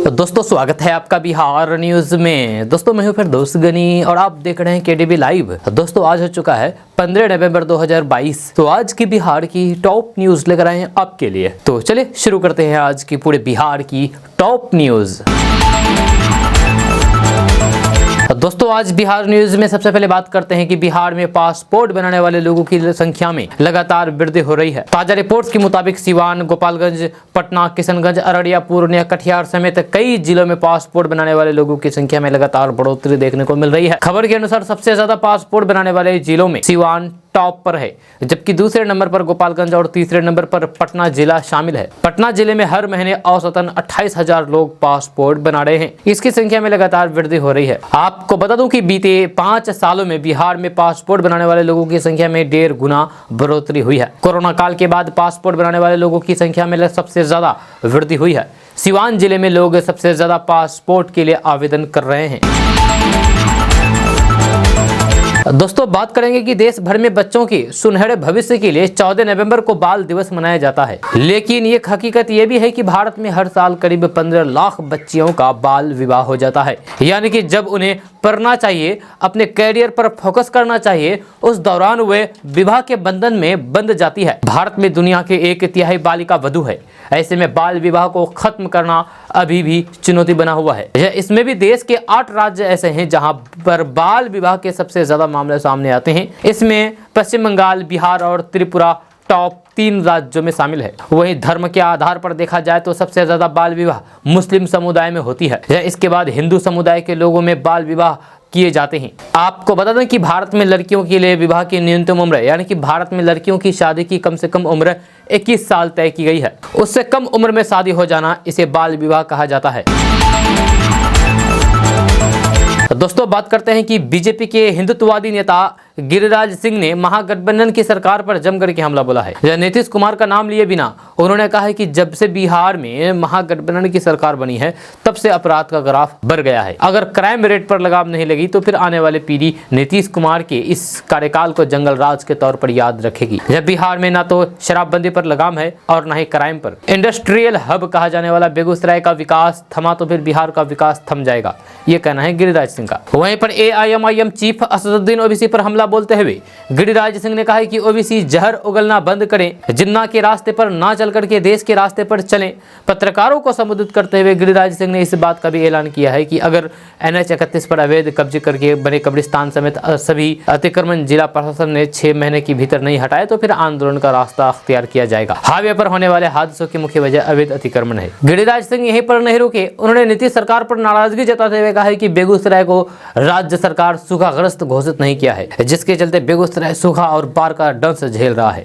तो दोस्तों स्वागत है आपका बिहार न्यूज में। दोस्तों मैं हूं फिर दोस्त गनी और आप देख रहे हैं केडीबी लाइव। दोस्तों आज हो चुका है 15 नवंबर 2022। तो आज की बिहार की टॉप न्यूज लेकर आए हैं आपके लिए। तो चलिए शुरू करते हैं आज की पूरे बिहार की टॉप न्यूज। दोस्तों आज बिहार न्यूज में सबसे पहले बात करते हैं कि बिहार में पासपोर्ट बनाने वाले लोगों की संख्या में लगातार वृद्धि हो रही है। ताजा रिपोर्ट्स के मुताबिक सिवान, गोपालगंज, पटना, किशनगंज, अररिया, पूर्णिया, कटिहार समेत कई जिलों में पासपोर्ट बनाने वाले लोगों की संख्या में लगातार बढ़ोतरी देखने को मिल रही है। खबर के अनुसार सबसे ज्यादा पासपोर्ट बनाने वाले जिलों में सिवान टॉप पर है, जबकि दूसरे नंबर पर गोपालगंज और तीसरे नंबर पर पटना जिला शामिल है। पटना जिले में हर महीने औसतन 28,000 लोग पासपोर्ट बना रहे हैं। इसकी संख्या में लगातार वृद्धि हो रही है। आपको बता दूं कि बीते 5 सालों में बिहार में पासपोर्ट बनाने वाले लोगों की संख्या में 1.5 गुना बढ़ोतरी हुई है। कोरोना काल के बाद पासपोर्ट बनाने वाले लोगों की संख्या में सबसे ज्यादा वृद्धि हुई है। सिवान जिले में लोग सबसे ज्यादा पासपोर्ट के लिए आवेदन कर रहे हैं। दोस्तों बात करेंगे कि देश भर में बच्चों के सुनहरे भविष्य के लिए 14 नवंबर को बाल दिवस मनाया जाता है, लेकिन ये हकीकत ये भी है कि भारत में हर साल करीब 15 लाख बच्चियों का बाल विवाह हो जाता है। यानी कि जब उन्हें पढ़ना चाहिए, अपने कैरियर पर फोकस करना चाहिए, उस दौरान वे विवाह के बंधन में बंध जाती है। भारत में दुनिया के 1/3 बालिका वधु है। ऐसे में बाल विवाह को खत्म करना अभी भी चुनौती बना हुआ है। इसमें भी देश के 8 राज्य ऐसे हैं जहां पर बाल विवाह के सबसे ज्यादा मामले सामने आते हैं। इसमें पश्चिम बंगाल, बिहार और त्रिपुरा टॉप 3 राज्यों में शामिल है। वहीं धर्म के आधार पर देखा जाए तो सबसे ज्यादा बाल विवाह मुस्लिम समुदाय में होती है। इसके बाद हिंदू समुदाय के लोगों में बाल विवाह किए जाते हैं। आपको बता दें कि भारत में लड़कियों के लिए विवाह की न्यूनतम उम्र यानी कि भारत में लड़कियों की शादी की कम से कम उम्र 21 साल तय की गई है। उससे कम उम्र में शादी हो जाना इसे बाल विवाह कहा जाता है। दोस्तों बात करते हैं कि बीजेपी के हिंदुत्ववादी नेता गिरिराज सिंह ने महागठबंधन की सरकार पर जमकर के हमला बोला है। नीतीश कुमार का नाम लिए बिना उन्होंने कहा है कि जब से बिहार में महागठबंधन की सरकार बनी है तब से अपराध का ग्राफ बढ़ गया है। अगर क्राइम रेट पर लगाम नहीं लगी तो फिर आने वाली पीढ़ी नीतीश कुमार के इस कार्यकाल को जंगल राज के तौर पर याद रखेगी। जब बिहार में ना तो शराबबंदी पर लगाम है और न ही क्राइम पर। इंडस्ट्रियल हब कहा जाने वाला बेगूसराय का विकास थमा तो फिर बिहार का विकास थम जाएगा, ये कहना है गिरिराज सिंह का। वहीं पर AIMIM चीफ असदुद्दीन ओवैसी पर हमला बोलते हुए गिरिराज सिंह ने कहा है कि ओवैसी जहर उगलना बंद करें, जिन्ना के रास्ते पर ना चल करके देश के रास्ते पर चलें। पत्रकारों को संबोधित करते हुए गिरिराज सिंह ने इस बात का भी ऐलान किया है कि अगर NH 31 पर अवैध कब्जे करके बने कब्रिस्तान समेत सभी अतिक्रमण जिला प्रशासन ने 6 महीने के भीतर नहीं हटाए तो फिर आंदोलन का रास्ता अख्तियार किया जाएगा। हाईवे पर होने वाले हादसों की मुख्य वजह अवैध अतिक्रमण है। गिरिराज सिंह यहीं पर नहीं रुके, उन्होंने नीतीश सरकार पर नाराजगी जताते हुए कहा है कि बेगूसराय को राज्य सरकार सूखाग्रस्त घोषित नहीं किया है, जिसके चलते बेगूसराय सूखा और बाढ़ का डंस झेल रहा है।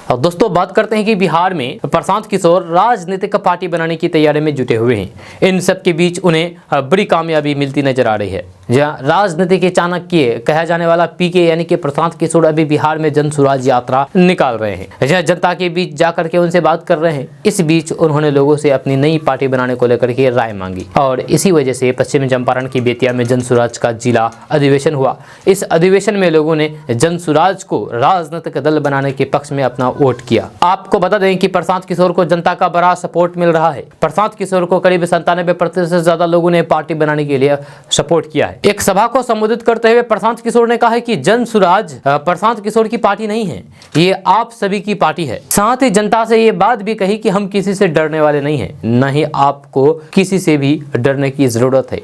और दोस्तों बात करते हैं कि बिहार में प्रशांत किशोर राजनीतिक पार्टी बनाने की तैयारी में जुटे हुए हैं। इन सब के बीच उन्हें बड़ी कामयाबी मिलती नजर आ रही है। जहां राजनीति के चाणक्य कहा जाने वाला PK यानी कि प्रशांत किशोर अभी बिहार में जन सुराज यात्रा निकाल रहे हैं, जहां जनता के बीच जाकर के उनसे बात कर रहे हैं। इस बीच उन्होंने लोगों से अपनी नई पार्टी बनाने को लेकर के राय मांगी और इसी वजह से पश्चिम चंपारण की बेतिया में जन सुराज का जिला अधिवेशन हुआ। इस अधिवेशन में लोगों ने जन सुराज को राजनीतिक दल बनाने के पक्ष में अपना वोट किया। आपको बता दें कि प्रशांत किशोर को जनता का बड़ा सपोर्ट मिल रहा है। प्रशांत किशोर को करीब 97% से ज्यादा लोगों ने पार्टी बनाने के लिए सपोर्ट किया है। एक सभा को संबोधित करते हुए प्रशांत किशोर ने कहा है कि जन सुराज प्रशांत किशोर की पार्टी नहीं है, ये आप सभी की पार्टी है। साथ ही जनता से ये बात भी कही कि हम किसी से डरने वाले नहीं हैं, न ही आपको किसी से भी डरने की जरूरत है।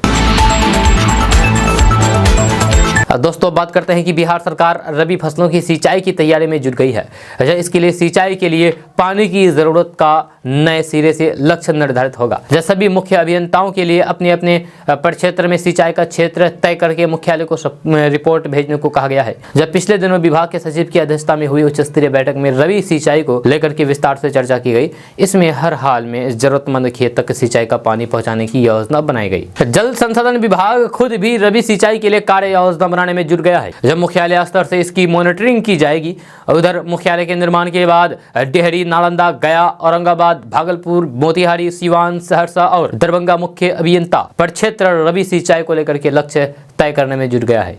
दोस्तों बात करते हैं कि बिहार सरकार रबी फसलों की सिंचाई की तैयारी में जुट गई है। इसके लिए सिंचाई के लिए पानी की जरूरत का नए सिरे से लक्ष्य निर्धारित होगा। सभी मुख्य अभियंताओं के लिए अपने अपने प्रक्षेत्र में सिंचाई का क्षेत्र तय करके मुख्यालय को रिपोर्ट भेजने को कहा गया है। जब पिछले दिनों विभाग के सचिव की अध्यक्षता में हुई उच्च स्तरीय बैठक में रबी सिंचाई को लेकर के विस्तार से चर्चा की गई। इसमें हर हाल में जरूरतमंद खेत तक सिंचाई का पानी पहुँचाने की योजना बनाई गई। जल संसाधन विभाग खुद भी रबी सिंचाई के लिए कार्य योजना बनाने में जुट गया है। जब मुख्यालय स्तर से इसकी मॉनिटरिंग की जाएगी। उधर मुख्यालय के निर्माण के बाद डेहरी, नालंदा, गया, औरंगाबाद, भागलपुर, मोतिहारी, सिवान, सहरसा और दरभंगा मुख्य अभियंता प्रक्षेत्र रबी सिंचाई को लेकर के लक्ष्य तय करने में जुट गया है।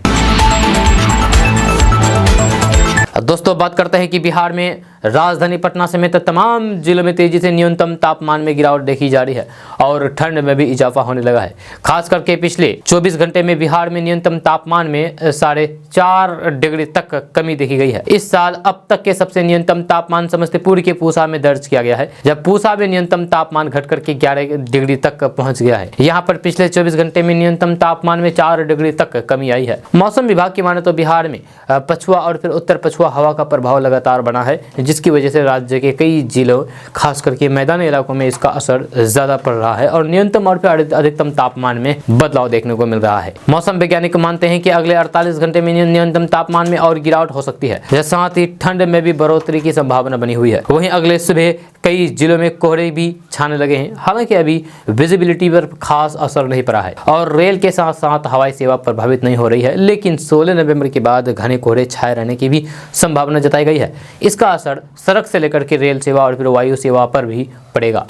दोस्तों बात करते हैं कि बिहार में राजधानी पटना समेत तमाम जिलों में तेजी से न्यूनतम तापमान में गिरावट देखी जा रही है और ठंड में भी इजाफा होने लगा है। खास करके पिछले 24 घंटे में बिहार में न्यूनतम तापमान में 4.5 डिग्री तक कमी देखी गई है। इस साल अब तक के सबसे न्यूनतम तापमान समस्तीपुर के पूसा में दर्ज किया गया है, जब पूसा में न्यूनतम तापमान घटकर के 11 डिग्री तक पहुंच गया है। यहाँ पर पिछले 24 घंटे में न्यूनतम तापमान में 4 डिग्री तक कमी आई है। मौसम विभाग की माने तो बिहार में पछुआ और फिर उत्तर पछुआ हवा का प्रभाव लगातार बना है, जिसकी वजह से राज्य के कई जिलों खास करके मैदानी इलाकों में इसका असर ज्यादा पड़ रहा है और न्यूनतम और फिर अधिकतम तापमान में बदलाव देखने को मिल रहा है। मौसम वैज्ञानिक मानते हैं कि अगले 48 घंटे में न्यूनतम तापमान में और गिरावट हो सकती है, साथ ही ठंड में भी बढ़ोतरी की संभावना बनी हुई है। वहीं अगले सुबह कई जिलों में कोहरे भी छाने लगे हैं। हालांकि अभी विजिबिलिटी पर खास असर नहीं पड़ा है और रेल के साथ साथ हवाई सेवा प्रभावित नहीं हो रही है, लेकिन 16 नवंबर के बाद घने कोहरे छाए रहने की भी संभावना जताई गई है। इसका असर सड़क से लेकर के रेल सेवा और फिर वायु सेवा पर भी पड़ेगा।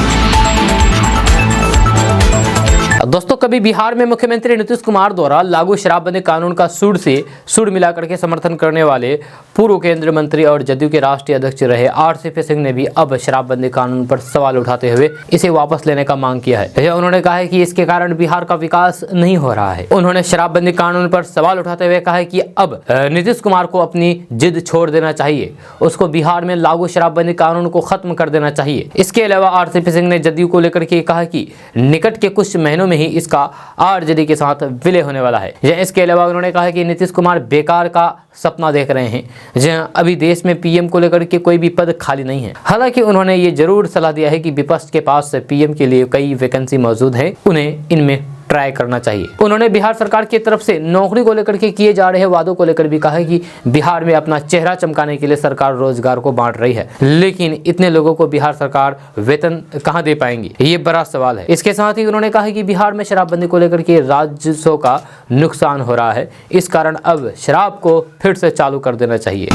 दोस्तों, कभी बिहार में मुख्यमंत्री नीतीश कुमार द्वारा लागू शराबबंदी कानून का सुर से सुर मिलाकर के समर्थन करने वाले पूर्व केंद्रीय मंत्री और जदयू के राष्ट्रीय अध्यक्ष रहे आरसीपी सिंह ने भी अब शराबबंदी कानून पर सवाल उठाते हुए इसे वापस लेने का मांग किया है। उन्होंने कहा है कि इसके कारण बिहार का विकास नहीं हो रहा है। उन्होंने शराबबंदी कानून पर सवाल उठाते हुए कहा है कि अब नीतीश कुमार को अपनी जिद छोड़ देना चाहिए, उसको बिहार में लागू शराबबंदी कानून को खत्म कर देना चाहिए। इसके अलावा आरसीपी सिंह ने जदयू को लेकर के कहा कि निकट के कुछ महीनों में ही इसका आरजेडी के साथ विलय होने वाला है। इसके अलावा उन्होंने कहा कि नीतीश कुमार बेकार का सपना देख रहे हैं, जहां अभी देश में पीएम को लेकर के कोई भी पद खाली नहीं है। हालांकि उन्होंने ये जरूर सलाह दिया है कि विपक्ष के पास पीएम के लिए कई वैकेंसी मौजूद है, उन्हें इनमें ट्राई करना चाहिए। उन्होंने बिहार सरकार की तरफ से नौकरी को लेकर के किए जा रहे वादों को लेकर भी कहा है कि बिहार में अपना चेहरा चमकाने के लिए सरकार रोजगार को बांट रही है, लेकिन इतने लोगों को बिहार सरकार वेतन कहां दे पाएंगी, ये बड़ा सवाल है। इसके साथ ही उन्होंने कहा कि बिहार में शराबबंदी को लेकर के राजस्व का नुकसान हो रहा है, इस कारण अब शराब को फिर से चालू कर देना चाहिए।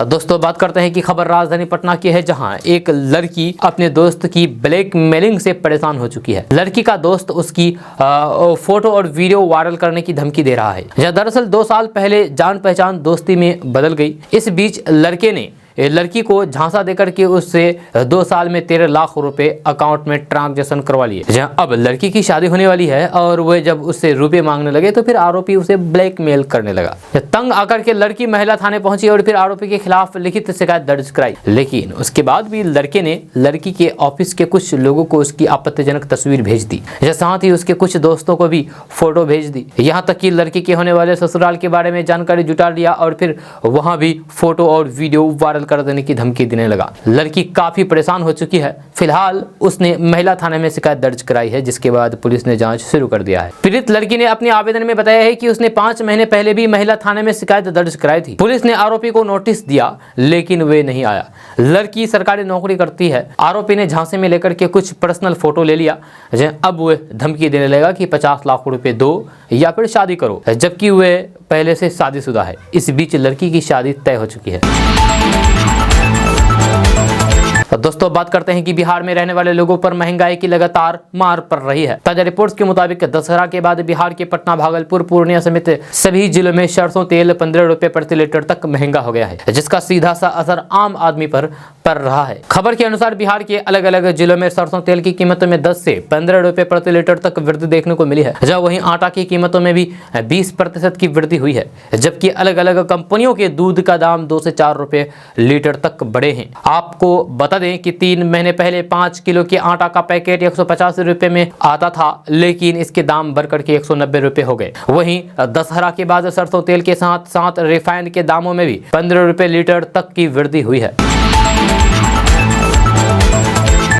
दोस्तों, बात करते हैं कि खबर राजधानी पटना की है, जहां एक लड़की अपने दोस्त की ब्लैकमेलिंग से परेशान हो चुकी है। लड़की का दोस्त उसकी फोटो और वीडियो वायरल करने की धमकी दे रहा है। दरअसल 2 साल पहले जान पहचान दोस्ती में बदल गई। इस बीच लड़के ने लड़की को झांसा देकर के उससे 2 साल में 13 लाख रुपए अकाउंट में ट्रांजैक्शन करवा लिए। जहां अब लड़की की शादी होने वाली है और वह जब उससे रुपए मांगने लगे तो फिर आरोपी उसे ब्लैकमेल करने लगा। तंग आकर के लड़की महिला थाने पहुंची और फिर आरोपी के खिलाफ लिखित शिकायत दर्ज कराई, लेकिन उसके बाद भी लड़के ने लड़की के ऑफिस के कुछ लोगों को उसकी आपत्तिजनक तस्वीर भेज दी, साथ ही उसके कुछ दोस्तों को भी फोटो भेज दी। यहाँ तक कि लड़की के होने वाले ससुराल के बारे में जानकारी जुटा लिया और फिर वहां भी फोटो और वीडियो वायरल कर देने की धमकी देने लगा। लड़की काफी परेशान हो चुकी है। फिलहाल उसने महिला थाने में शिकायत दर्ज कराई है, जिसके बाद पुलिस ने जांच शुरू कर दिया है। पीड़ित लड़की ने अपने आवेदन में बताया है कि उसने 5 महीने पहले भी महिला थाने में शिकायत दर्ज कराई थी। पुलिस ने आरोपी को नोटिस दिया, लेकिन वे नहीं आया। लड़की सरकारी नौकरी करती है। आरोपी ने झांसे में लेकर के कुछ पर्सनल फोटो ले लिया। अब वह धमकी देने लगा कि 50 लाख रुपए दो या फिर शादी करो, जबकि वह पहले से शादीशुदा है। इस बीच लड़की की शादी तय हो चुकी है। दोस्तों, बात करते हैं कि बिहार में रहने वाले लोगों पर महंगाई की लगातार मार पड़ रही है। ताजा रिपोर्ट्स के मुताबिक दशहरा के बाद बिहार के पटना, भागलपुर, पूर्णिया समेत सभी जिलों में सरसों तेल 15 रुपए प्रति लीटर तक महंगा हो गया है, जिसका सीधा सा असर आम आदमी पर पड़ रहा है। खबर के अनुसार बिहार के अलग अलग जिलों में सरसों तेल की कीमतों में 10 से 15 रुपए प्रति लीटर तक वृद्धि देखने को मिली है, जहाँ वहीं आटा की कीमतों में भी 20% की वृद्धि हुई है, जबकि अलग अलग कंपनियों के दूध का दाम 2 से 4 रुपए लीटर तक बढ़े हैं। आपको बता दें कि 3 महीने पहले 5 किलो के आटा का पैकेट 185 रुपए में आता था, लेकिन इसके दाम बढ़कर के 190 रुपए हो गए। वहीं दशहरा के बाद सरसों तेल के साथ साथ रिफाइंड के दामों में भी 15 रुपए लीटर तक की वृद्धि हुई है।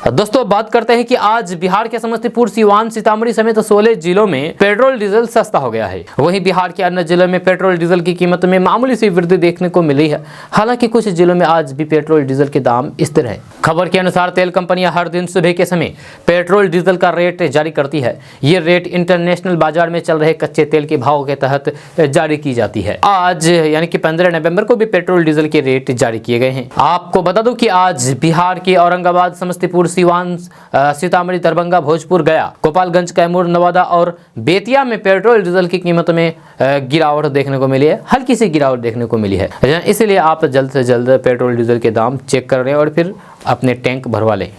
दोस्तों, बात करते हैं कि आज बिहार के समस्तीपुर, सीवान, सीतामढ़ी समेत 16 जिलों में पेट्रोल डीजल सस्ता हो गया है। वहीं बिहार के अन्य जिलों में पेट्रोल डीजल की कीमतों में मामूली सी वृद्धि देखने को मिली है। हालांकि कुछ जिलों में आज भी पेट्रोल डीजल के दाम स्थिर है। खबर के अनुसार तेल कंपनियां हर दिन सुबह के समय पेट्रोल डीजल का रेट जारी करती है। ये रेट इंटरनेशनल बाजार में चल रहे कच्चे तेल के भाव के तहत जारी की जाती है। आज यानी कि 15 नवंबर को भी पेट्रोल डीजल के रेट जारी किए गए हैं। आपको बता दूं कि आज बिहार के औरंगाबाद, समस्तीपुर, सीवान, सीतामढ़ी, दरभंगा, भोजपुर, गया, गोपालगंज, कैमूर, नवादा और बेतिया में पेट्रोल डीजल की कीमतों में गिरावट देखने को मिली है। हल्की सी गिरावट देखने को मिली है। इसलिए आप जल्द से जल्द पेट्रोल डीजल के दाम चेक कर लें और फिर अपने टैंक भरवा लें।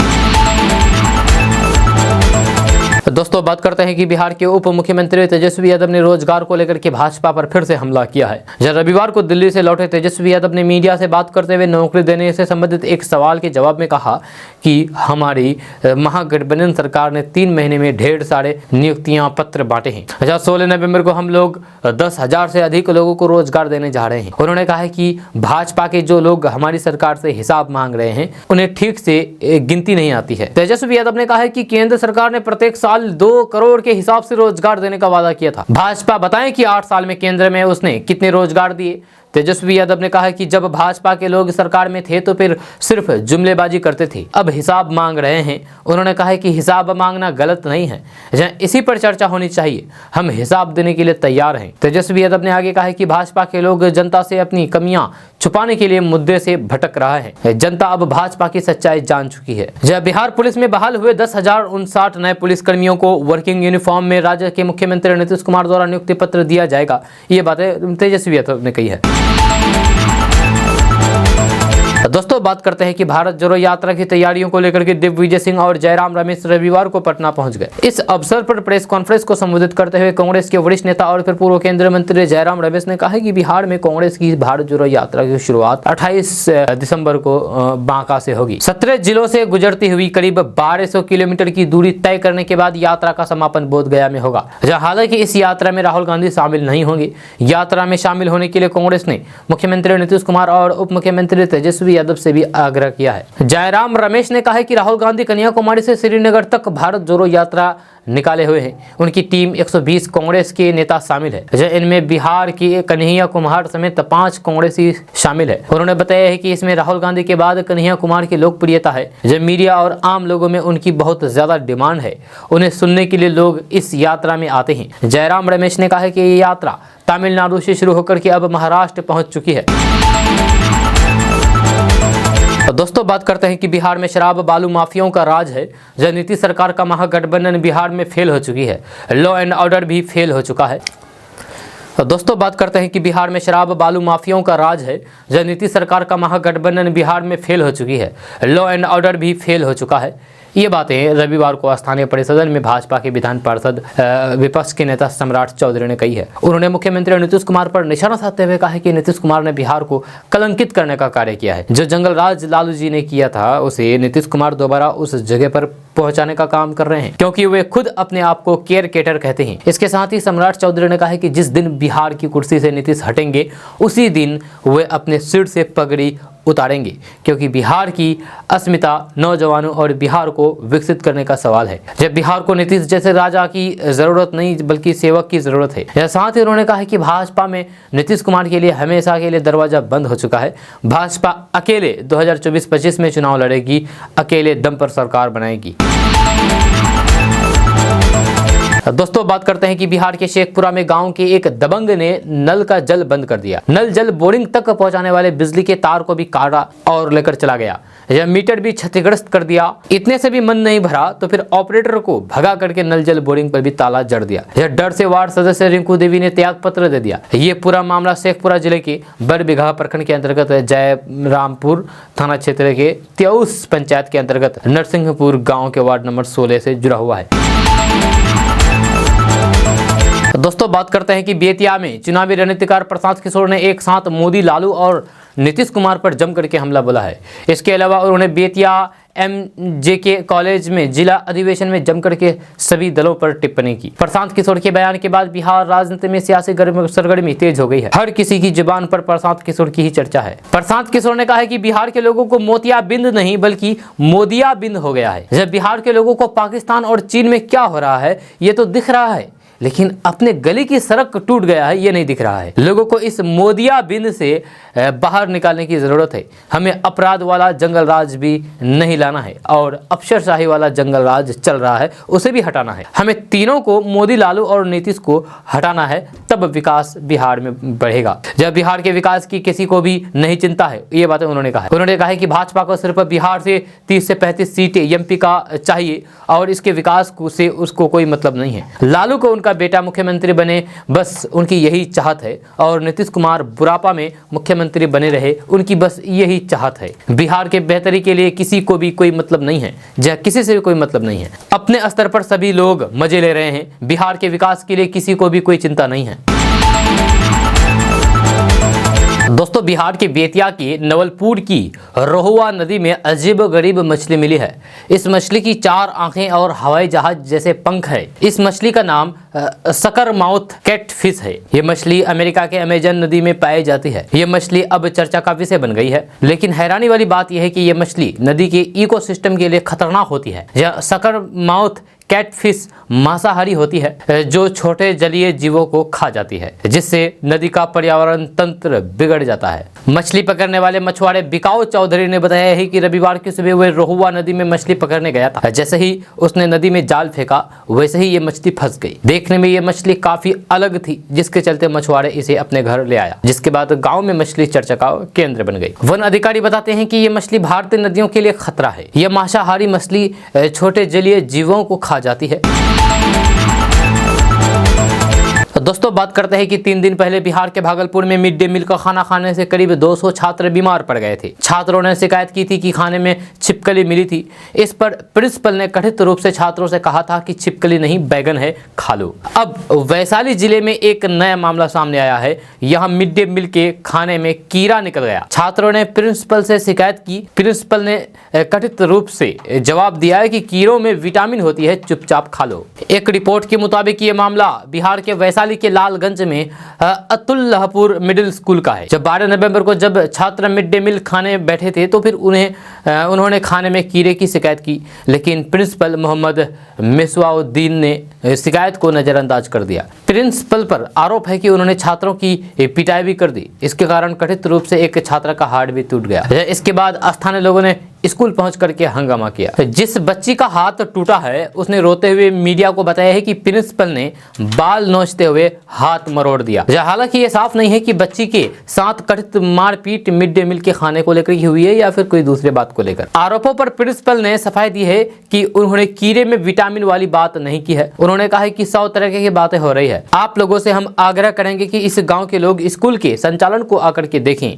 दोस्तों बात करते हैं कि बिहार के उप मुख्यमंत्री तेजस्वी यादव ने रोजगार को लेकर के भाजपा पर फिर से हमला किया है। जब रविवार को दिल्ली से लौटे तेजस्वी यादव ने मीडिया से बात करते हुए नौकरी देने से संबंधित एक सवाल के जवाब में कहा कि हमारी महागठबंधन सरकार ने 3 महीने में ढेर सारे नियुक्तियां पत्र बांटे हैं। 16 नवंबर को हम लोग 10,000 से अधिक लोगों को रोजगार देने जा रहे हैं। उन्होंने कहा है कि भाजपा के जो लोग हमारी सरकार से हिसाब मांग रहे हैं उन्हें ठीक से गिनती नहीं आती है। तेजस्वी यादव ने कहा है कि केंद्र सरकार ने प्रत्येक साल 2 करोड़ के हिसाब से रोजगार देने का वादा किया था। भाजपा बताएं कि 8 साल में केंद्र में उसने कितने रोजगार दिए। तेजस्वी यादव ने कहा कि जब भाजपा के लोग सरकार में थे तो फिर सिर्फ जुमलेबाजी करते थे, अब हिसाब मांग रहे हैं। उन्होंने कहा कि हिसाब मांगना गलत नहीं है, इसी पर चर्चा होनी चाहिए। हम हिसाब देने के लिए तैयार हैं। तेजस्वी यादव ने आगे कहा कि भाजपा के लोग जनता से अपनी कमियां छुपाने के लिए मुद्दे से भटक रहा है। जनता अब भाजपा की सच्चाई जान चुकी है। जब बिहार पुलिस में बहाल हुए 10,059 नए पुलिसकर्मियों को वर्किंग यूनिफॉर्म में राज्य के मुख्यमंत्री नीतीश कुमार द्वारा नियुक्ति पत्र दिया जाएगा, ये बातें तेजस्वी यादव ने कही है। दोस्तों बात करते हैं कि भारत जोड़ो यात्रा की तैयारियों को लेकर के दिग्विजय सिंह और जयराम रमेश रविवार को पटना पहुंच गए। इस अवसर पर प्रेस कॉन्फ्रेंस को संबोधित करते हुए कांग्रेस के वरिष्ठ नेता और फिर पूर्व केंद्रीय मंत्री जयराम रमेश ने कहा कि बिहार में कांग्रेस की भारत जोड़ो यात्रा की शुरुआत 28 दिसंबर को बांका से होगी। 17 जिलों से गुजरती हुई करीब 1200 किलोमीटर की दूरी तय करने के बाद यात्रा का समापन बोधगया में होगा। हालांकि इस यात्रा में राहुल गांधी शामिल नहीं होंगे। यात्रा में शामिल होने के लिए कांग्रेस ने मुख्यमंत्री नीतीश कुमार और उप मुख्यमंत्री तेजस्वी यादव से भी आग्रह किया है। जयराम रमेश ने कहा कि राहुल गांधी कन्याकुमारी से श्रीनगर तक भारत जोड़ो यात्रा निकाले हुए हैं। उनकी टीम 120 कांग्रेस के नेता शामिल है, इनमें बिहार की कन्हैया कुमार समेत 5 कांग्रेसी शामिल है। उन्होंने बताया है कि इसमें राहुल गांधी के बाद कन्हैया कुमार की लोकप्रियता है। जब मीडिया और आम लोगों में उनकी बहुत ज्यादा डिमांड है, उन्हें सुनने के लिए लोग इस यात्रा में आते हैं। जयराम रमेश ने कहा है कि ये यात्रा तमिलनाडु से शुरू होकर के अब महाराष्ट्र पहुंच चुकी है। दोस्तों बात करते हैं कि बिहार में शराब बालू माफियाओं का राज है। जब नीतीश सरकार का महागठबंधन बिहार में फेल हो चुकी है, लॉ एंड ऑर्डर भी फेल हो चुका है। दोस्तों बात करते हैं कि बिहार में शराब बालू माफियाओं का राज है। जब नीतीश सरकार का महागठबंधन बिहार में फेल हो चुकी है, लॉ एंड ऑर्डर भी फेल हो चुका है। ये बातें रविवार को स्थानीय परिसदन में भाजपा के विधान पार्षद विपक्ष के नेता सम्राट चौधरी ने कही है। उन्होंने मुख्यमंत्री नीतीश कुमार पर निशाना साधते हुए कहा है कि नीतीश कुमार ने बिहार को कलंकित करने का कार्य किया है। जो जंगल राज लालू जी ने किया था, उसे नीतीश कुमार दोबारा उस जगह पर पहुंचाने का काम कर रहे हैं, क्योंकि वे खुद अपने आप को केयर टेकर कहते हैं। इसके साथ ही सम्राट चौधरी ने कहा है कि जिस दिन बिहार की कुर्सी से नीतीश हटेंगे, उसी दिन वे अपने सिर से पगड़ी उतारेंगे, क्योंकि बिहार की अस्मिता नौजवानों और बिहार को विकसित करने का सवाल है। जब बिहार को नीतीश जैसे राजा की जरूरत नहीं बल्कि सेवक की जरूरत है। साथ ही उन्होंने कहा कि भाजपा में नीतीश कुमार के लिए हमेशा के लिए दरवाजा बंद हो चुका है। भाजपा अकेले 2024-25 में चुनाव लड़ेगी, अकेले दम पर सरकार बनाएगी। दोस्तों बात करते हैं कि बिहार के शेखपुरा में गांव के एक दबंग ने नल का जल बंद कर दिया। नल जल बोरिंग तक पहुंचाने वाले बिजली के तार को भी काटा और लेकर चला गया। यह मीटर भी क्षतिग्रस्त कर दिया। इतने से भी मन नहीं भरा तो फिर ऑपरेटर को भगा करके नल जल बोरिंग पर भी ताला जड़ दिया। यह डर से वार्ड सदस्य रिंकू देवी ने त्याग पत्र दे दिया। ये पूरा मामला शेखपुरा जिले के बड़बिघा प्रखंड के अंतर्गत जयरामपुर थाना क्षेत्र के त्यूस पंचायत के अंतर्गत नरसिंहपुर गाँव के वार्ड नंबर 16 से जुड़ा हुआ है। दोस्तों बात करते हैं कि बेतिया में चुनावी रणनीतिकार प्रशांत किशोर ने एक साथ मोदी, लालू और नीतीश कुमार पर जम करके हमला बोला है। इसके अलावा उन्होंने बेतिया MJK कॉलेज में जिला अधिवेशन में जम करके सभी दलों पर टिप्पणी की। प्रशांत किशोर के बयान के बाद बिहार राजनीति में सियासी सरगर्मी तेज हो गई है। हर किसी की जुबान पर प्रशांत किशोर की ही चर्चा है। प्रशांत किशोर ने कहा है कि बिहार के लोगों को मोतियाबिंद नहीं बल्कि मोदियाबिंद हो गया है। जब बिहार के लोगों को पाकिस्तान और चीन में क्या हो रहा है ये तो दिख रहा है, लेकिन अपने गली की सड़क टूट गया है ये नहीं दिख रहा है। लोगों को इस मोदिया बिंद से बाहर निकालने की जरूरत है। हमें अपराध वाला जंगल राज भी नहीं लाना है और अफसरशाही वाला जंगल राज चल रहा है उसे भी हटाना है। हमें तीनों को, मोदी, लालू और नीतीश को हटाना है, तब विकास बिहार में बढ़ेगा। जब बिहार के विकास की किसी को भी नहीं चिंता है, ये बातें उन्होंने कहा है। उन्होंने कहा है कि भाजपा को सिर्फ बिहार से 30 से 35 सीटें एमपी का चाहिए और इसके विकास से उसको कोई मतलब नहीं है। लालू को उनका बेटा मुख्यमंत्री बने, बस उनकी यही चाहत है, और नीतीश कुमार बुढ़ापा में मुख्यमंत्री बने रहे, उनकी बस यही चाहत है। बिहार के बेहतरी के लिए किसी को भी कोई मतलब नहीं है, जहाँ किसी से भी कोई मतलब नहीं है। अपने स्तर पर सभी लोग मजे ले रहे हैं, बिहार के विकास के लिए किसी को भी कोई चिंता नहीं है। दोस्तों, बिहार के बेतिया के नवलपुर की रोहुआ नदी में अजीब-गरीब मछली मिली है। इस मछली की 4 आंखें और हवाई जहाज जैसे पंख है। इस मछली का नाम सकर माउथ कैटफिश है। ये मछली अमेरिका के अमेजन नदी में पाई जाती है। ये मछली अब चर्चा का विषय बन गई है, लेकिन हैरानी वाली बात यह है कि ये मछली नदी के इकोसिस्टम के लिए खतरनाक होती है। यह सकर माउथ कैटफिश मांसाहारी होती है जो छोटे जलीय जीवों को खा जाती है, जिससे नदी का पर्यावरण तंत्र बिगड़ जाता है। मछली पकड़ने वाले मछुआरे बिकाऊ चौधरी ने बताया है कि रविवार की सुबह वह रोहुआ नदी में मछली पकड़ने गया था। जैसे ही उसने नदी में जाल फेंका वैसे ही ये मछली फंस गई। देखने में ये मछली काफी अलग थी, जिसके चलते मछुआरे इसे अपने घर ले आया, जिसके बाद गाँव में मछली चर्चा का केंद्र बन गई। वन अधिकारी बताते हैं कि ये मछली भारतीय नदियों के लिए खतरा है। यह मांसाहारी मछली छोटे जलीय जीवों को खा जाती है। दोस्तों, बात करते हैं कि 3 दिन पहले बिहार के भागलपुर में मिड डे मील का खाना खाने से करीब 200 छात्र बीमार पड़ गए थे। छात्रों ने शिकायत की थी कि खाने में छिपकली मिली थी। इस पर प्रिंसिपल ने कथित रूप से छात्रों से कहा था कि छिपकली नहीं, बैगन है, खा लो। अब वैशाली जिले में एक नया मामला सामने आया है। यहाँ मिड डे मील के खाने में कीड़ा निकल गया। छात्रों ने प्रिंसिपल से शिकायत की। प्रिंसिपल ने कथित रूप से जवाब दिया है कि कीड़ों में विटामिन होती है, चुपचाप खा लो। एक रिपोर्ट के मुताबिक ये मामला बिहार के वैशाली के लालगंज में अतुल्लाहपुर मिडिल स्कूल का है। जब 12 नवंबर को जब छात्र मिड डे मील खाने बैठे थे तो फिर उन्होंने खाने में कीड़े की शिकायत की, लेकिन प्रिंसिपल मोहम्मद मिसवाउद्दीन ने शिकायत को नजरअंदाज कर दिया। प्रिंसिपल पर आरोप है कि उन्होंने छात्रों की पिटाई भी कर दी। इसके कारण कथित रूप से एक छात्र का हाथ भी टूट गया। इसके बाद स्थानीय लोगों ने स्कूल पहुंच करके हंगामा किया। जिस बच्ची का हाथ टूटा है उसने रोते हुए मीडिया को बताया है कि प्रिंसिपल ने बाल नोचते हुए हाथ मरोड़ दिया। हालांकि ये साफ नहीं है कि बच्ची के साथ कथित मारपीट मिड डे मील के खाने को लेकर हुई है या फिर कोई दूसरे बात को लेकर। आरोपों पर प्रिंसिपल ने सफाई दी है कि उन्होंने कीड़े में विटामिन वाली बात नहीं की है। उन्होंने कहा है कि 100 तरह की बातें हो रही है। आप लोगों से हम आग्रह करेंगे कि इस गाँव के लोग स्कूल के संचालन को आकर के देखें।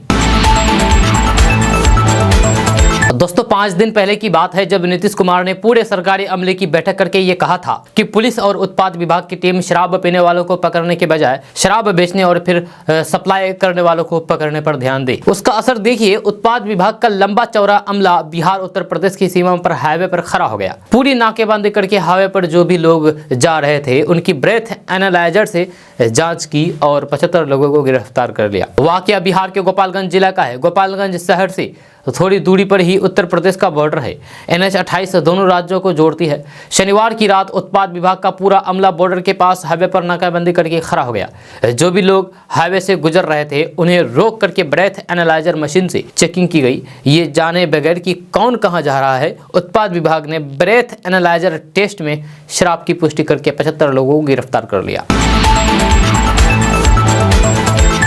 दोस्तों, 5 दिन पहले की बात है जब नीतीश कुमार ने पूरे सरकारी अमले की बैठक करके ये कहा था कि पुलिस और उत्पाद विभाग की टीम शराब पीने वालों को पकड़ने के बजाय शराब बेचने और फिर सप्लाई करने वालों को पकड़ने पर ध्यान दे। उसका असर देखिए। उत्पाद विभाग का लंबा चौड़ा अमला बिहार उत्तर प्रदेश की सीमा पर हाईवे पर खड़ा हो गया। पूरी नाकेबंदी करके हाईवे पर जो भी लोग जा रहे थे उनकी ब्रेथ एनालाइजर से जांच की और 75 लोगों को गिरफ्तार कर लिया। वाकया बिहार के गोपालगंज जिला का है। गोपालगंज शहर से थोड़ी दूरी पर ही उत्तर प्रदेश का बॉर्डर है। NH 28 दोनों राज्यों को जोड़ती है। शनिवार की रात उत्पाद विभाग का पूरा अमला बॉर्डर के पास हाईवे पर नाकाबंदी करके खड़ा हो गया। जो भी लोग हाईवे से गुजर रहे थे उन्हें रोक करके ब्रेथ एनालाइजर मशीन से चेकिंग की गई। ये जाने बगैर कि कौन कहां जा रहा है, उत्पाद विभाग ने ब्रेथ एनालाइजर टेस्ट में शराब की पुष्टि करके 75 लोगों को गिरफ्तार कर लिया।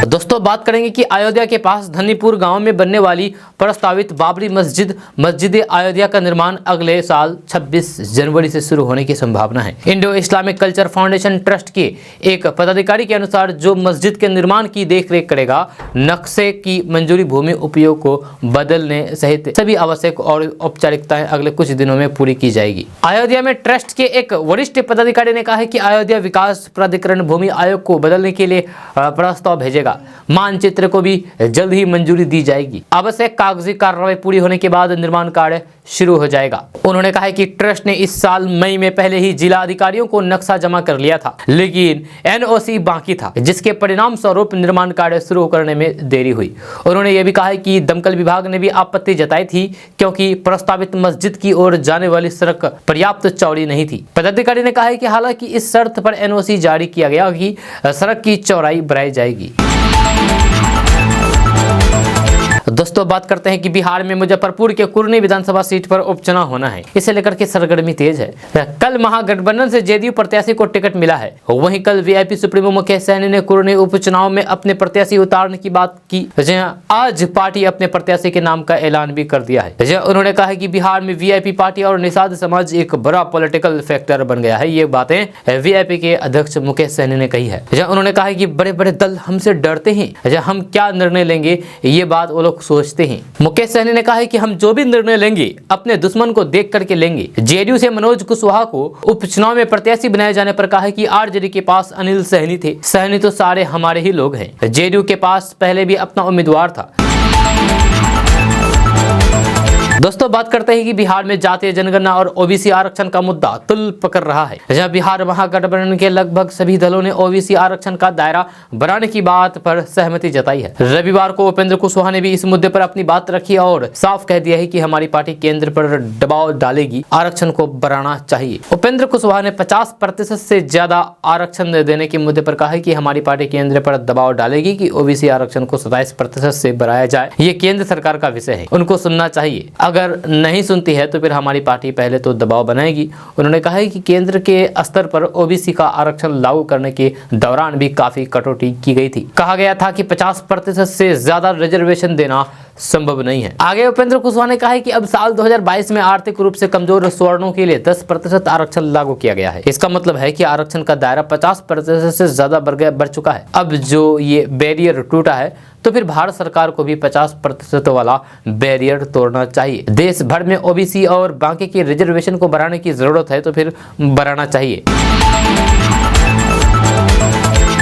दोस्तों, बात करेंगे कि अयोध्या के पास धनीपुर गांव में बनने वाली प्रस्तावित बाबरी मस्जिद अयोध्या का निर्माण अगले साल 26 जनवरी से शुरू होने की संभावना है। Indo Islamic culture foundation trust के एक पदाधिकारी के अनुसार जो मस्जिद के निर्माण की देखरेख करेगा, नक्शे की मंजूरी, भूमि उपयोग को बदलने सहित सभी आवश्यक और औपचारिकताएं अगले कुछ दिनों में पूरी की जाएगी। अयोध्या में ट्रस्ट के एक वरिष्ठ पदाधिकारी ने कहा है कि अयोध्या विकास प्राधिकरण भूमि आयोग को बदलने के लिए प्रस्ताव भेजेगा। मानचित्र को भी जल्द ही मंजूरी दी जाएगी। आवश्यक कागजी कार्रवाई पूरी होने के बाद निर्माण कार्य शुरू हो जाएगा। उन्होंने कहा कि ट्रस्ट ने इस साल मई में पहले ही जिला अधिकारियों को नक्शा जमा कर लिया था, लेकिन एनओसी बाकी था, जिसके परिणाम स्वरूप निर्माण कार्य शुरू करने में देरी हुई। उन्होंने यह भी कहा कि दमकल विभाग ने भी आपत्ति जताई थी, क्योंकि प्रस्तावित मस्जिद की ओर जाने वाली सड़क पर्याप्त चौड़ी नहीं थी। पदाधिकारी ने कहा है कि हालांकि इस शर्त पर एनओसी जारी किया गया कि सड़क की चौड़ाई बढ़ाई जाएगी। दोस्तों बात करते हैं कि बिहार में मुजफ्फरपुर के कुर्नी विधानसभा सीट पर उपचुनाव होना है, इसे लेकर के सरगर्मी तेज है। कल महागठबंधन से जेडीयू प्रत्याशी को टिकट मिला है। वहीं कल वीआईपी सुप्रीमो मुकेश सहनी ने कुर्नी उपचुनाव में अपने प्रत्याशी उतारने की बात की। आज पार्टी अपने प्रत्याशी के नाम का ऐलान भी कर दिया है। उन्होंने कहा कि बिहार में वीआईपी पार्टी और निषाद समाज एक बड़ा पॉलिटिकल फैक्टर बन गया है। ये बातें वीआईपी के अध्यक्ष मुकेश सहनी ने कही है। उन्होंने कहा कि बड़े बड़े दल हमसे डरते हैं, हम क्या निर्णय लेंगे ये बात वो लोग सोचते हैं। मुकेश सहनी ने कहा है कि हम जो भी निर्णय लेंगे अपने दुश्मन को देख करके लेंगे। जेडीयू से मनोज कुशवाहा को उपचुनाव में प्रत्याशी बनाए जाने पर कहा है कि आरजेडी के पास अनिल सहनी थे, सहनी तो सारे हमारे ही लोग हैं। जेडीयू के पास पहले भी अपना उम्मीदवार था। दोस्तों बात करते हैं कि बिहार में जातीय जनगणना और ओबीसी आरक्षण का मुद्दा तुल पकड़ रहा है। जहां बिहार महागठबंधन के लगभग सभी दलों ने ओबीसी आरक्षण का दायरा बढ़ाने की बात पर सहमति जताई है। रविवार को उपेंद्र कुशवाहा ने भी इस मुद्दे पर अपनी बात रखी और साफ कह दिया है कि हमारी पार्टी केंद्र पर दबाव डालेगी, आरक्षण को बढ़ाना चाहिए। उपेंद्र कुशवाहा ने 50% से ज्यादा आरक्षण देने के मुद्दे पर कहा है कि हमारी पार्टी केंद्र पर दबाव डालेगी कि ओबीसी आरक्षण को 27% से बढ़ाया जाए। ये केंद्र सरकार का विषय है, उनको सुनना चाहिए। अगर नहीं सुनती है तो फिर हमारी पार्टी पहले तो दबाव बनाएगी। उन्होंने कहा है कि केंद्र के स्तर पर ओबीसी का आरक्षण लागू करने के दौरान भी काफी कटौती की गई थी। कहा गया था कि 50% से ज्यादा रिजर्वेशन देना संभव नहीं है। आगे उपेंद्र कुशवाहा ने कहा है कि अब साल 2022 में आर्थिक रूप से कमजोर सवर्णों के लिए 10% आरक्षण लागू किया गया है। इसका मतलब है कि आरक्षण का दायरा 50% से ज्यादा बढ़ चुका है। अब जो ये बैरियर टूटा है तो फिर भारत सरकार को भी 50% वाला बैरियर तोड़ना चाहिए। देश भर में ओबीसी और बाकी के रिजर्वेशन को बढ़ाने की जरूरत है तो फिर बढ़ाना चाहिए।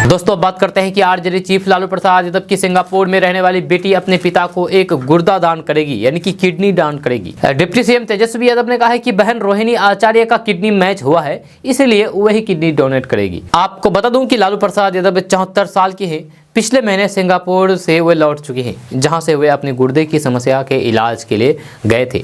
दोस्तों बात करते हैं कि आरजेडी चीफ लालू प्रसाद यादव की सिंगापुर में रहने वाली बेटी अपने पिता को एक गुर्दा दान करेगी, यानी कि किडनी दान करेगी। डिप्टी सीएम तेजस्वी यादव ने कहा है कि बहन रोहिणी आचार्य का किडनी मैच हुआ है, इसलिए वही किडनी डोनेट करेगी। आपको बता दूं कि लालू प्रसाद यादव 74 साल के हैं। पिछले महीने सिंगापुर से वे लौट चुके हैं, जहां से वे अपनी गुर्दे की समस्या के इलाज के लिए गए थे।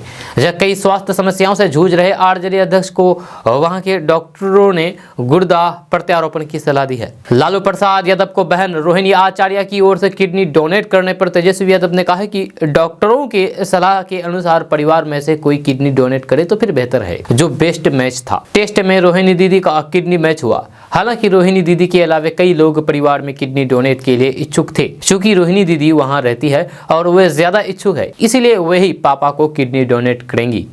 कई स्वास्थ्य समस्याओं से जूझ रहे आरजेडी अध्यक्ष को वहां के डॉक्टरों ने गुर्दा प्रत्यारोपण की सलाह दी है। लालू प्रसाद यादव को बहन रोहिणी आचार्य की ओर से किडनी डोनेट करने पर तेजस्वी यादव ने कहा कि डॉक्टरों के सलाह के अनुसार परिवार में से कोई किडनी डोनेट करे तो फिर बेहतर है। जो बेस्ट मैच था, टेस्ट में रोहिणी दीदी का किडनी मैच हुआ। हालांकि रोहिणी दीदी के अलावा कई लोग परिवार में किडनी डोनेट के लिए इच्छुक थे। चूंकि रोहिणी दीदी वहां रहती है और वे ज्यादा इच्छुक है, इसलिए वही पापा को किडनी डोनेट करेंगी।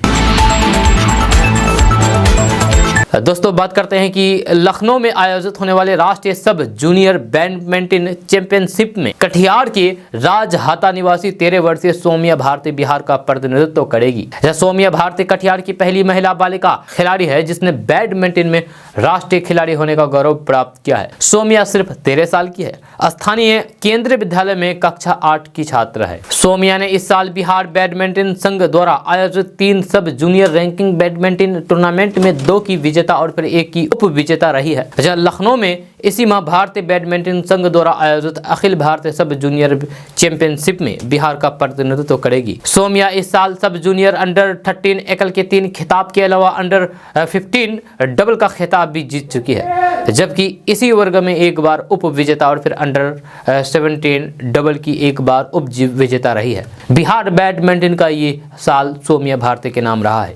दोस्तों बात करते हैं कि लखनऊ में आयोजित होने वाले राष्ट्रीय सब जूनियर बैडमिंटन चैंपियनशिप में कटिहार के राजहाता निवासी 13 वर्षीय सौम्या भारती बिहार का प्रतिनिधित्व करेगी। सौम्या भारती कटिहार की पहली महिला बालिका खिलाड़ी है जिसने बैडमिंटन में राष्ट्रीय खिलाड़ी होने का गौरव प्राप्त किया है। सौम्या सिर्फ 13 साल की है। स्थानीय केंद्रीय विद्यालय में कक्षा 8 की छात्र है। सौम्या ने इस साल बिहार बैडमिंटन संघ द्वारा आयोजित 3 सब जूनियर रैंकिंग बैडमिंटन टूर्नामेंट में 2 की विजेता और फिर 1 की उप विजेता रही है। जहां लखनऊ में इसी माह भारतीय बैडमिंटन संघ द्वारा आयोजित अखिल भारतीय सब जूनियर चैंपियनशिप में बिहार का प्रतिनिधित्व करेगी। सौम्या इस साल सब जूनियर अंडर 13 एकल के 3 खिताब के अलावा अंडर 15 डबल का खिताब भी जीत चुकी है, जबकि इसी वर्ग में 1 बार उप विजेता और फिर अंडर 17 डबल की 1 बार उप विजेता रही है। बिहार बैडमिंटन का ये साल सौम्या भारती के नाम रहा है।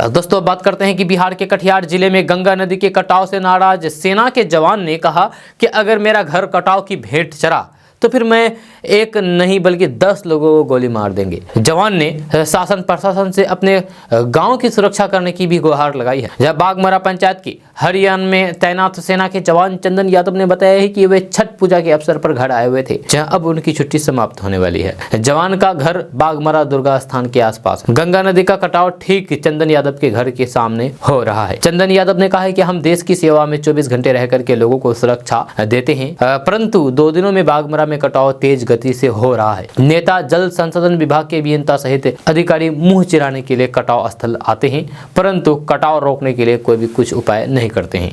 दोस्तों बात करते हैं कि बिहार के कटिहार जिले में गंगा नदी के कटाव से नाराज सेना के जवान ने कहा कि अगर मेरा घर कटाव की भेंट चढ़ा तो फिर मैं एक नहीं बल्कि 10 लोगों को गोली मार देंगे। जवान ने शासन प्रशासन से अपने गांव की सुरक्षा करने की भी गुहार लगाई है। जब बागमरा पंचायत की हरियाणा में तैनात सेना के जवान चंदन यादव ने बताया है कि वे छठ पूजा के अवसर पर घर आए हुए थे, जहां अब उनकी छुट्टी समाप्त होने वाली है। जवान का घर बागमरा दुर्गा स्थान के आसपास। गंगा नदी का कटाव ठीक चंदन यादव के घर के सामने हो रहा है। चंदन यादव ने कहा है कि हम देश की सेवा में 24 घंटे रह करके लोगों को सुरक्षा देते हैं, परंतु 2 दिनों में बागमरा में कटाव तेज गति से हो रहा है। नेता जल संसाधन विभाग के अभियंता सहित अधिकारी मुंह चिराने के लिए कटाव स्थल आते हैं, परंतु कटाव रोकने के लिए कोई भी कुछ उपाय नहीं करते हैं।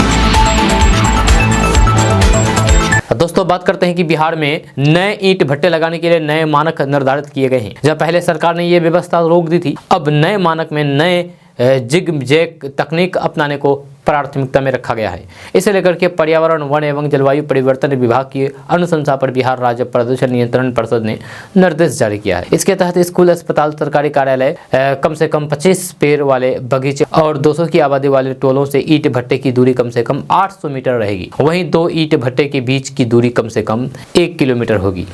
दोस्तों बात करते हैं कि बिहार में नए ईंट भट्टे लगाने के लिए नए मानक निर्धारित किए गए हैं। जब पहले सरकार ने ये व्यवस्था रोक दी थी, अब नए मानक में नए जिग जैक तकनीक अपनाने को प्राथमिकता में रखा गया है। इसे लेकर के पर्यावरण, वन एवं जलवायु परिवर्तन विभाग की अनुशंसा पर बिहार राज्य प्रदूषण नियंत्रण परिषद ने निर्देश जारी किया है। इसके तहत स्कूल, अस्पताल, सरकारी कार्यालय, कम से कम 25 पेड़ वाले बगीचे और 200 की आबादी वाले टोलों से ईंट भट्टे की दूरी कम से कम 800 मीटर रहेगी। वहीं 2 ईंट भट्टे के बीच की दूरी कम से कम 1 किलोमीटर होगी।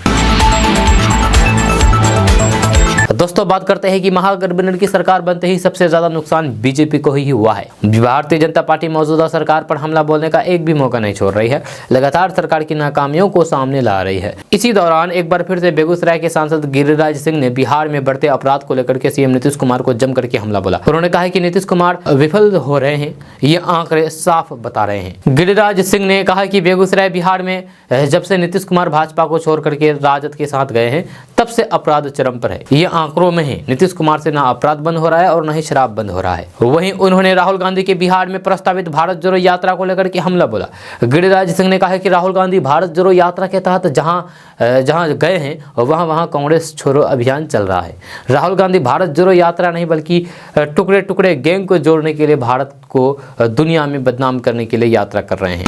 दोस्तों बात करते हैं कि महागठबंधन की सरकार बनते ही सबसे ज्यादा नुकसान बीजेपी को ही हुआ है। भारतीय जनता पार्टी मौजूदा सरकार पर हमला बोलने का एक भी मौका नहीं छोड़ रही है, लगातार सरकार की नाकामियों को सामने ला रही है। इसी दौरान एक बार फिर से बेगूसराय के सांसद गिरिराज सिंह ने बिहार में बढ़ते अपराध को लेकर के सीएम नीतीश कुमार को जम करके हमला बोला। उन्होंने कहा कि नीतीश कुमार विफल हो रहे हैं, ये आंकड़े साफ बता रहे हैं। गिरिराज सिंह ने कहा कि बेगूसराय बिहार में जब से नीतीश कुमार भाजपा को छोड़ करके राजद के साथ गए हैं, तब से अपराध चरम पर है। ये आंकड़ों में है। नीतीश कुमार से ना अपराध बंद हो रहा है और न ही शराब बंद हो रहा है। वहीं उन्होंने राहुल गांधी के बिहार में प्रस्तावित भारत जोड़ो यात्रा को लेकर के हमला बोला। गिरिराज सिंह ने कहा कि राहुल गांधी भारत जोड़ो यात्रा के तहत जहां गए हैं वहां कांग्रेस छोड़ो अभियान चल रहा है। राहुल गांधी भारत जोड़ो यात्रा नहीं बल्कि टुकड़े टुकड़े गैंग को जोड़ने के लिए, भारत को दुनिया में बदनाम करने के लिए यात्रा कर रहे हैं।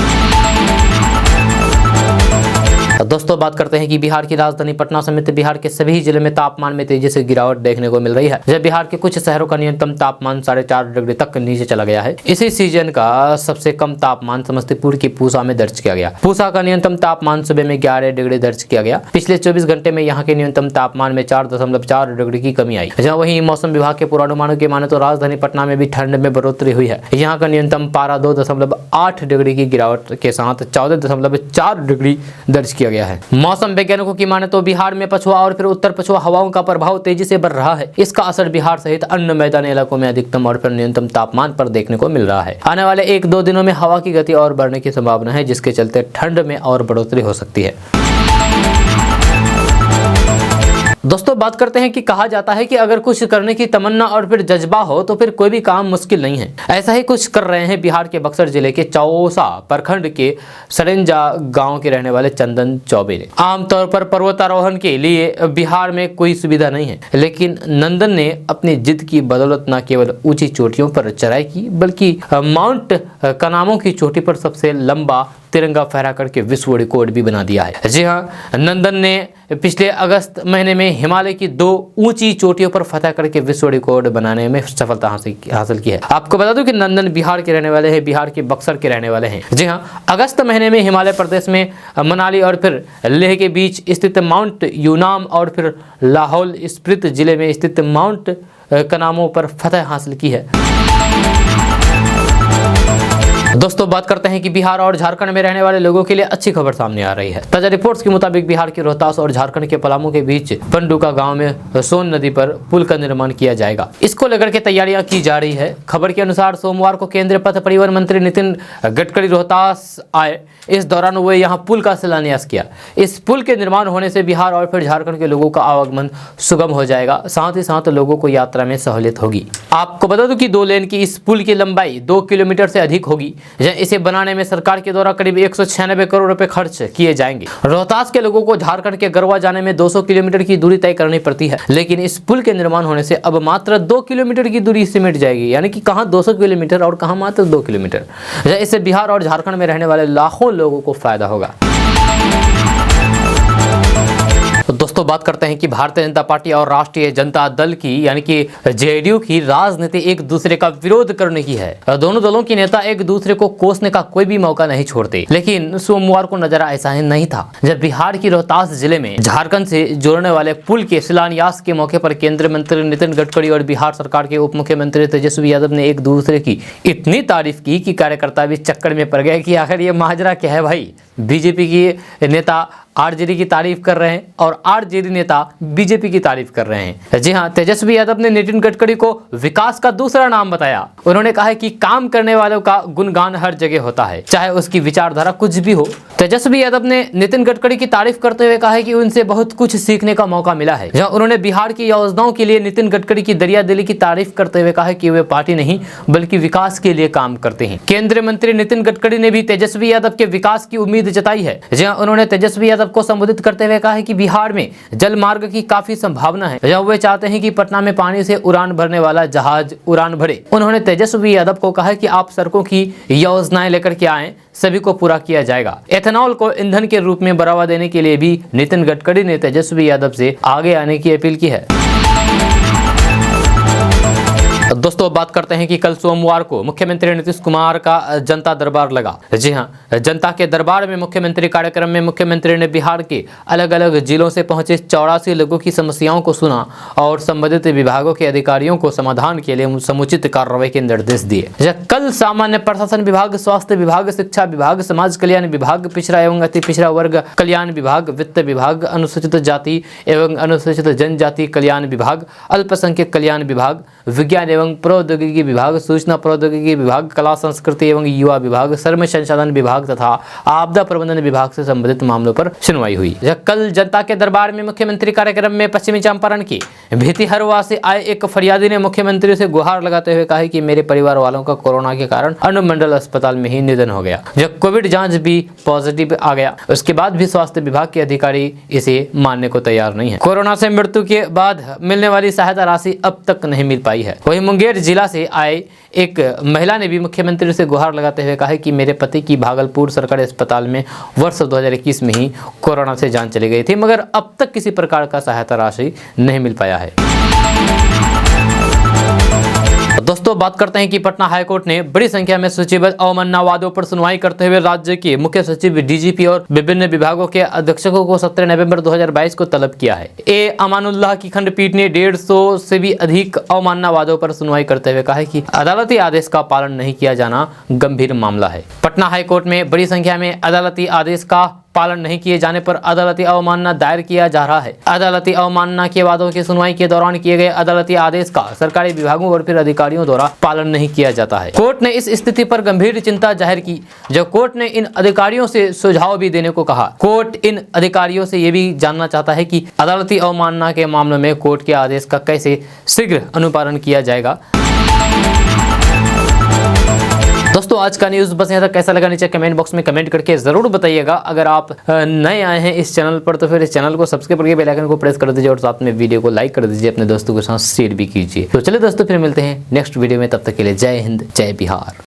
दोस्तों बात करते हैं कि बिहार की राजधानी पटना समेत बिहार के सभी जिले में तापमान में तेजी से गिरावट देखने को मिल रही है। जब बिहार के कुछ शहरों का न्यूनतम तापमान 4.5 डिग्री तक नीचे चला गया है। इसी सीजन का सबसे कम तापमान समस्तीपुर के पूसा में दर्ज किया गया। पूसा का न्यूनतम तापमान सुबह में 11 डिग्री दर्ज किया गया। पिछले 24 घंटे में यहाँ के न्यूनतम तापमान में 4.4 डिग्री की कमी आई। जहाँ वहीं मौसम विभाग के पूर्वानुमानों के माने तो राजधानी पटना में भी ठंड में बढ़ोतरी हुई है। यहाँ का न्यूनतम पारा 2.8 डिग्री की गिरावट के साथ 14.4 डिग्री दर्ज किया गया है। मौसम वैज्ञानिकों की माने तो बिहार में पछुआ और फिर उत्तर पछुआ हवाओं का प्रभाव तेजी से बढ़ रहा है। इसका असर बिहार सहित अन्य मैदानी इलाकों में अधिकतम और फिर न्यूनतम तापमान पर देखने को मिल रहा है। आने वाले 1-2 दिनों में हवा की गति और बढ़ने की संभावना है, जिसके चलते ठंड में और बढ़ोतरी हो सकती है। दोस्तों बात करते हैं कि कहा जाता है कि अगर कुछ करने की तमन्ना और फिर जज्बा हो तो फिर कोई भी काम मुश्किल नहीं है। ऐसा ही कुछ कर रहे हैं बिहार के बक्सर जिले के चौसा प्रखंड के सरेंजा गांव के रहने वाले चंदन चौबे ने। आमतौर पर पर्वतारोहण के लिए बिहार में कोई सुविधा नहीं है, लेकिन नंदन ने अपनी जिद की बदौलत न केवल ऊंची चोटियों पर चढ़ाई की, बल्कि माउंट कनामो की चोटी पर सबसे लंबा तिरंगा फहरा करके विश्व रिकॉर्ड भी बना दिया है। जी हाँ, नंदन ने पिछले अगस्त महीने में हिमालय की 2 ऊंची चोटियों पर फतह करके विश्व रिकॉर्ड बनाने में सफलता हासिल की है। आपको बता दूं कि नंदन बिहार के रहने वाले हैं, बिहार के बक्सर के रहने वाले हैं। जी हाँ, अगस्त महीने में हिमालय प्रदेश में मनाली और फिर लेह के बीच स्थित माउंट यूनाम और फिर लाहौल स्प्रित जिले में स्थित माउंट कनामो पर फतह हासिल की है। दोस्तों बात करते हैं कि बिहार और झारखंड में रहने वाले लोगों के लिए अच्छी खबर सामने आ रही है। ताजा रिपोर्ट्स के मुताबिक बिहार के रोहतास और झारखंड के पलामू के बीच पंडुका गांव में सोन नदी पर पुल का निर्माण किया जाएगा। इसको लेकर के तैयारियां की जा रही है। खबर के अनुसार सोमवार को केंद्रीय पथ परिवहन मंत्री नितिन गडकरी रोहतास आए। इस दौरान वे यहाँ पुल का शिलान्यास किया। इस पुल के निर्माण होने से बिहार और फिर झारखंड के लोगों का आवागमन सुगम हो जाएगा, साथ ही साथ लोगों को यात्रा में सहूलियत होगी। आपको बता दूं कि 2 लेन की इस पुल की लंबाई 2 किलोमीटर से अधिक होगी। इसे बनाने में सरकार के द्वारा करीब 196 करोड़ रुपए खर्च किए जाएंगे। रोहतास के लोगों को झारखंड के गरवा जाने में 200 किलोमीटर की दूरी तय करनी पड़ती है, लेकिन इस पुल के निर्माण होने से अब मात्र 2 किलोमीटर की दूरी सिमट जाएगी। यानी कि कहां 200 किलोमीटर और कहां मात्र 2 किलोमीटर। इससे बिहार और झारखंड में रहने वाले लाखों लोगों को फायदा होगा। तो दोस्तों बात करते हैं कि भारतीय जनता पार्टी और राष्ट्रीय जनता दल की यानी कि जेडीयू की राजनीति एक दूसरे का विरोध करने की है। दोनों दलों के नेता एक दूसरे को कोसने का कोई भी मौका नहीं छोड़ते, लेकिन सोमवार को नजर ऐसा ही नहीं था, जब बिहार की रोहतास जिले में झारखंड से जोड़ने वाले पुल के शिलान्यास के मौके पर केंद्रीय मंत्री नितिन गडकरी और बिहार सरकार के उप मुख्यमंत्री तेजस्वी यादव ने एक दूसरे की इतनी तारीफ की कि कार्यकर्ता भी चक्कर में पड़ गए कि आखिर ये माजरा क्या है भाई। बीजेपी के नेता आरजेडी की तारीफ कर रहे हैं और आरजेडी नेता बीजेपी की तारीफ कर रहे हैं। जी हाँ, तेजस्वी यादव ने नितिन गडकरी को विकास का दूसरा नाम बताया। उन्होंने कहा है कि काम करने वालों का गुणगान हर जगह होता है, चाहे उसकी विचारधारा कुछ भी हो। तेजस्वी यादव ने नितिन गडकरी की तारीफ करते हुए कहा है कि उनसे बहुत कुछ सीखने का मौका मिला है। जहां उन्होंने बिहार की योजनाओं के लिए नितिन गडकरी की दरियादिली की तारीफ करते हुए कहा है कि वे पार्टी नहीं बल्कि विकास के लिए काम करते हैं। केंद्रीय मंत्री नितिन गडकरी ने भी तेजस्वी यादव के विकास की उम्मीद जताई है। जहां उन्होंने तेजस्वी यादव को संबोधित करते हुए कहा है कि बिहार में जल मार्ग की काफी संभावना है। जहां वे चाहते हैं कि पटना में पानी से उड़ान भरने वाला जहाज उड़ान भरे। उन्होंने तेजस्वी यादव को कहा कि आप सड़कों की योजनाएं लेकर के आए, सभी को पूरा किया जाएगा। एथेनॉल को ईंधन के रूप में बढ़ावा देने के लिए भी नितिन गडकरी ने तेजस्वी यादव से आगे आने की अपील की है। दोस्तों, बात करते हैं कि कल सोमवार को मुख्यमंत्री नीतीश कुमार का जनता दरबार लगा। जी हां, जनता के दरबार में मुख्यमंत्री कार्यक्रम में मुख्यमंत्री ने बिहार के अलग अलग जिलों से पहुंचे 84 लोगों की समस्याओं को सुना और संबंधित विभागों के अधिकारियों को समाधान के लिए समुचित कार्रवाई के निर्देश दिए। कल सामान्य प्रशासन विभाग, स्वास्थ्य विभाग, शिक्षा विभाग, समाज कल्याण विभाग, पिछड़ा एवं अति पिछड़ा वर्ग कल्याण विभाग, वित्त विभाग, अनुसूचित जाति एवं अनुसूचित जनजाति कल्याण विभाग, अल्पसंख्यक कल्याण विभाग, विज्ञान एवं प्रौद्योगिकी विभाग, सूचना प्रौद्योगिकी विभाग, कला संस्कृति एवं युवा विभाग, श्रम संसाधन विभाग तथा आपदा प्रबंधन विभाग से संबंधित मामलों पर सुनवाई हुई। कल जनता के दरबार में मुख्यमंत्री कार्यक्रम में पश्चिमी चंपारण के भितिहरवा से आए एक फरियादी ने मुख्यमंत्री से गुहार लगाते हुए कहा कि मेरे परिवार वालों का कोरोना के कारण अनुमंडल अस्पताल में ही निधन हो गया। जब कोविड जांच भी पॉजिटिव आ गया, उसके बाद भी स्वास्थ्य विभाग के अधिकारी इसे मानने को तैयार नहीं है। कोरोना से मृत्यु के बाद मिलने वाली सहायता राशि अब तक नहीं मिल पाई है। वहीं मुंगेर जिला से आए एक महिला ने भी मुख्यमंत्री से गुहार लगाते हुए कहा कि मेरे पति की भागलपुर सरकारी अस्पताल में वर्ष 2021 में ही कोरोना से जान चली गई थी, मगर अब तक किसी प्रकार का सहायता राशि नहीं मिल पाया है। दोस्तों, बात करते हैं कि पटना हाईकोर्ट ने बड़ी संख्या में सूचीबद्ध अवमानना वादों पर सुनवाई करते हुए राज्य के मुख्य सचिव, डीजीपी और विभिन्न विभागों के अधीक्षकों को 17 नवंबर 2022 को तलब किया है। ए अमानुल्लाह की खंडपीठ ने 150 से भी अधिक अवमानना वादों पर सुनवाई करते हुए कहा है कि अदालती आदेश का पालन नहीं किया जाना गंभीर मामला है। पटना हाईकोर्ट में बड़ी संख्या में अदालती आदेश का पालन नहीं किए जाने पर अदालती अवमानना दायर किया जा रहा है। अदालती अवमानना के वादों की सुनवाई के दौरान किए गए अदालती आदेश का सरकारी विभागों और फिर अधिकारियों द्वारा पालन नहीं किया जाता है। कोर्ट ने इस स्थिति पर गंभीर चिंता जाहिर की, जब कोर्ट ने इन अधिकारियों से सुझाव भी देने को कहा। कोर्ट इन अधिकारियों से ये भी जानना चाहता है कि अदालती अवमानना के मामलों में कोर्ट के आदेश का कैसे शीघ्र अनुपालन किया जाएगा। दोस्तों, आज का न्यूज़ बस यहाँ तक। कैसा लगा नीचे कमेंट बॉक्स में कमेंट करके जरूर बताइएगा। अगर आप नए आए हैं इस चैनल पर तो फिर इस चैनल को सब्सक्राइब करके बेल आइकन को प्रेस कर दीजिए और साथ में वीडियो को लाइक कर दीजिए, अपने दोस्तों के साथ शेयर भी कीजिए। तो चलिए दोस्तों, फिर मिलते हैं नेक्स्ट वीडियो में। तब तक के लिए जय हिंद, जय बिहार।